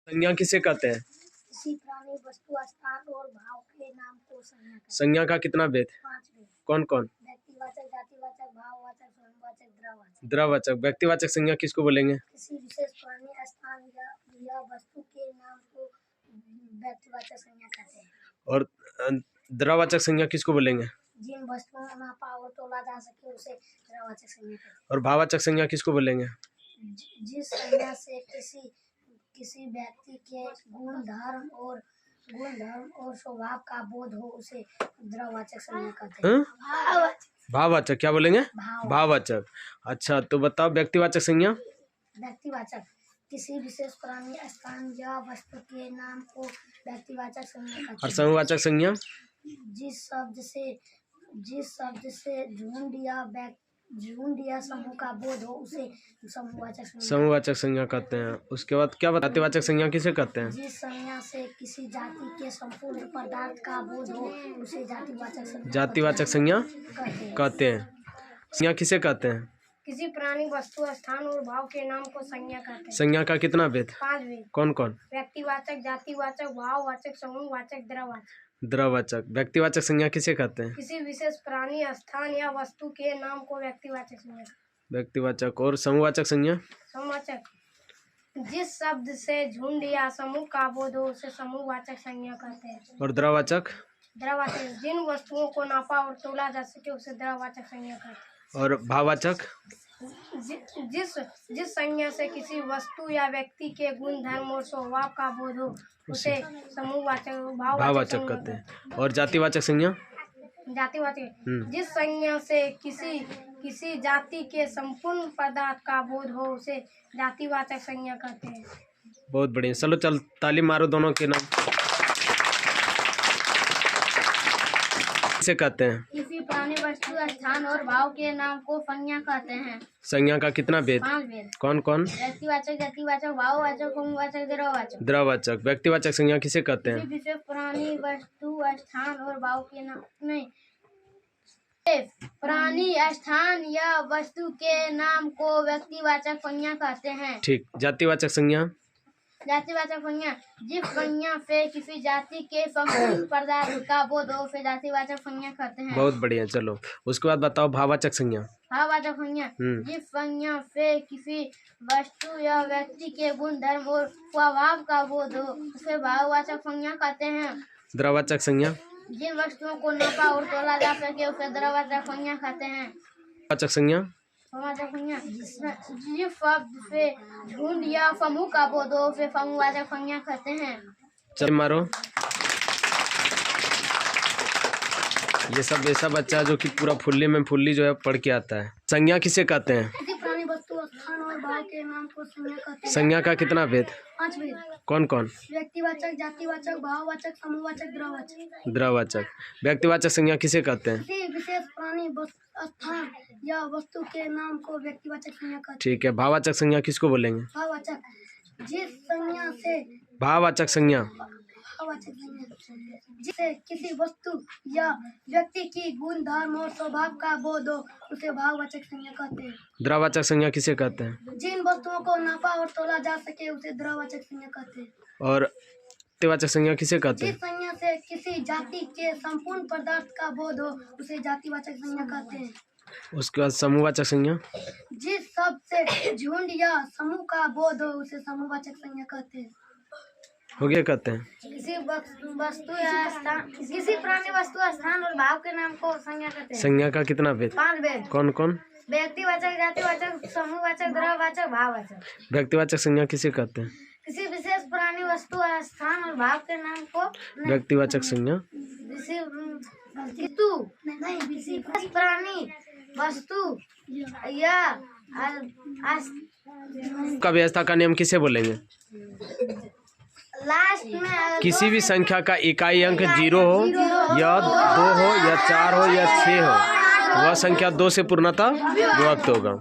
संज्ञा किसे कहते हैं? किसी प्राणी, वस्तु, स्थान और भाव के नाम को संज्ञा कहते हैं। संज्ञा का कितना भेद? 5 भेद। कौन कौन? व्यक्तिवाचक, जातिवाचक, भाववाचक, स्वयंवाचक, द्रववाचक। द्रववाचक। व्यक्तिवाचक संज्ञा किसको बोलेंगे? किसी विशेष प्राणी, स्थान या वस्तु के नाम को व्यक्तिवाचक संज्ञा कहते हैं। और द्रववाचक संज्ञा किसको बोलेंगे? जिन वस्तुओं को नापा और तोला जा सके उसे द्रववाचक संज्ञा कहते हैं। और भाववाचक संज्ञा किसको बोलेंगे? जिस संज्ञा से किसी व्यक्ति के गुण धर्म और स्वभाव का बोध हो उसे द्रववाचक संज्ञा कहते हैं। भाववाचक। क्या बोलेंगे? भाववाचक। अच्छा, तो बताओ व्यक्तिवाचक संज्ञा। व्यक्तिवाचक किसी विशेष प्राणी, स्थान या वस्तु के नाम को व्यक्तिवाचक संज्ञा कहते हैं। और समूहवाचक संज्ञा? जिस शब्द से झुंड या समूह का बोध हो उसे समूहवाचक संज्ञा कहते हैं। उसके बाद क्या जातिवाचक संज्ञा किसे कहते हैं? जिस संज्ञा से किसी जाति के संपूर्ण पदार्थ का बोध हो उसे जातिवाचक संज्ञा कहते हैं। संज्ञा किसे कहते हैं? किसी प्राणी, वस्तु, स्थान और भाव के नाम को संज्ञा कहते हैं। संज्ञा का कितना भेद? 5 भेद। कौन कौन? व्यक्तिवाचक, जातिवाचक, भाववाचक, समूहवाचक, द्रववाचक। द्रववाचक। व्यक्तिवाचक संज्ञा किसे कहते हैं? किसी विशेष प्राणी, स्थान या वस्तु के नाम को व्यक्तिवाचक संज्ञा। व्यक्तिवाचक। और समूहवाचक संज्ञा? समूहवाचक जिस शब्द से झुंड या समूह का बोध हो उसे समूहवाचक संज्ञा कहते हैं। और द्रववाचक? द्रववाचक जिन वस्तुओं को नापा और तोला जा सके उसे द्रववाचक संज्ञा कहते हैं। और भाववाचक? जिस संज्ञा से किसी वस्तु या व्यक्ति के गुण धर्म और स्वभाव का बोध हो उसे समूहवाचक भाववाचक कहते हैं। और जातिवाचक संज्ञा? जातिवाचक जिस संज्ञा से किसी जाति के संपूर्ण पदार्थ का बोध हो उसे जातिवाचक संज्ञा कहते हैं। बहुत बढ़िया। चलो ताली मारो दोनों के नाम। किसे कहते हैं? किसी प्राणी, वस्तु, स्थान और भाव के नाम को संज्ञा कहते हैं। संज्ञा का कितना भेद? 5 भेद। कौन कौन? व्यक्तिवाचक, जातिवाचक, भाववाचक, समूहवाचक, द्रववाचक। द्रववाचक। व्यक्तिवाचक संज्ञा किसे कहते हैं? किसी विशेष प्राणी, वस्तु, स्थान और भाव के नाम नहीं प्राणी, स्थान या वस्तु के नाम को व्यक्तिवाचक संज्ञा कहते हैं। ठीक। जातिवाचक संज्ञा? जातिवाचक संज्ञा जिस संज्ञा से किसी जाति के संपूर्ण पदार्थ का बोध हो उसे जातिवाचक संज्ञा कहते हैं। बहुत बढ़िया। चलो उसके बाद बताओ भाववाचक संज्ञा। भाववाचक संज्ञा जिस संज्ञा से किसी वस्तु या व्यक्ति के गुण धर्म और स्वभाव का बोध हो उसे भाववाचक संज्ञा कहते हैं। द्रववाचक संज्ञा जिन वस्तुओं को नापा और तोला जा सके उसे द्रववाचक संज्ञा कहते हैं। वाचक संज्ञा जिस शब्द से झुंड या समूह का बोध हो उसे समूहवाचक संज्ञा कहते हैं। चल मारो। ये सब ऐसा बच्चा है जो कि पूरा फुल्ली जो है पढ़ के आता है। संज्ञा किसे कहते हैं? किसी प्राणी, वस्तु, स्थान और भाव के नाम को संज्ञा कहते हैं। संज्ञा का कितना भेद? 5 भेद। कौन कौन? व्यक्तिवाचक, जातिवाचक, भाववाचक, समूहवाचक, द्रववाचक। द्रववाचक। व्यक्तिवाचक संज्ञा किसे कहते हैं? किसी विशेष प्राणी, स्थान या वस्तु के नाम को व्यक्तिवाचक संज्ञा कहते हैं। ठीक है। भाववाचक संज्ञा किसको बोलेंगे? भाववाचक जिस संज्ञा से भाववाचक संज्ञा जिसे किसी वस्तु या व्यक्ति की गुण धर्म और स्वभाव का बोध हो उसे भाववाचक संज्ञा कहते हैं। द्रववाचक संज्ञा किसे कहते हैं? जिन वस्तुओं को नापा और तोला जा सके उसे द्रववाचक संज्ञा कहते हैं। और जातिवाचक संज्ञा किसे कहते हैं? जिस संज्ञा से किसी जाति के संपूर्ण पदार्थ का बोध हो उसे जातिवाचक संज्ञा कहते हैं। उसके बाद समूहवाचक संज्ञा जिस शब्द से झुंड या समूह का बोध हो उसे समूहवाचक संज्ञा कहते हैं। हो गया कहते हैं। किसी वस्तु या स्थान, किसी प्राणी, वस्तु, स्थान और भाव के नाम को संज्ञा कहते हैं। संज्ञा का कितना भेद? 5 भेद। कौन कौन? व्यक्तिवाचक, जातिवाचक, समूहवाचक, द्रववाचक, भाववाचक। व्यक्तिवाचक संज्ञा किसे कहते हैं? किसी विशेष प्राणी, वस्तु, स्थान और भाव के नाम को व्यक्तिवाचक संज्ञा विशेष प्राणी, वस्तु या का व्यवस्था का नियम किसे बोलेंगे? लास्ट में किसी भी संख्या का इकाई अंक 0 हो या 2 हो या 4 हो या 6 हो वह संख्या 2 से पूर्णतः विभक्त होगा।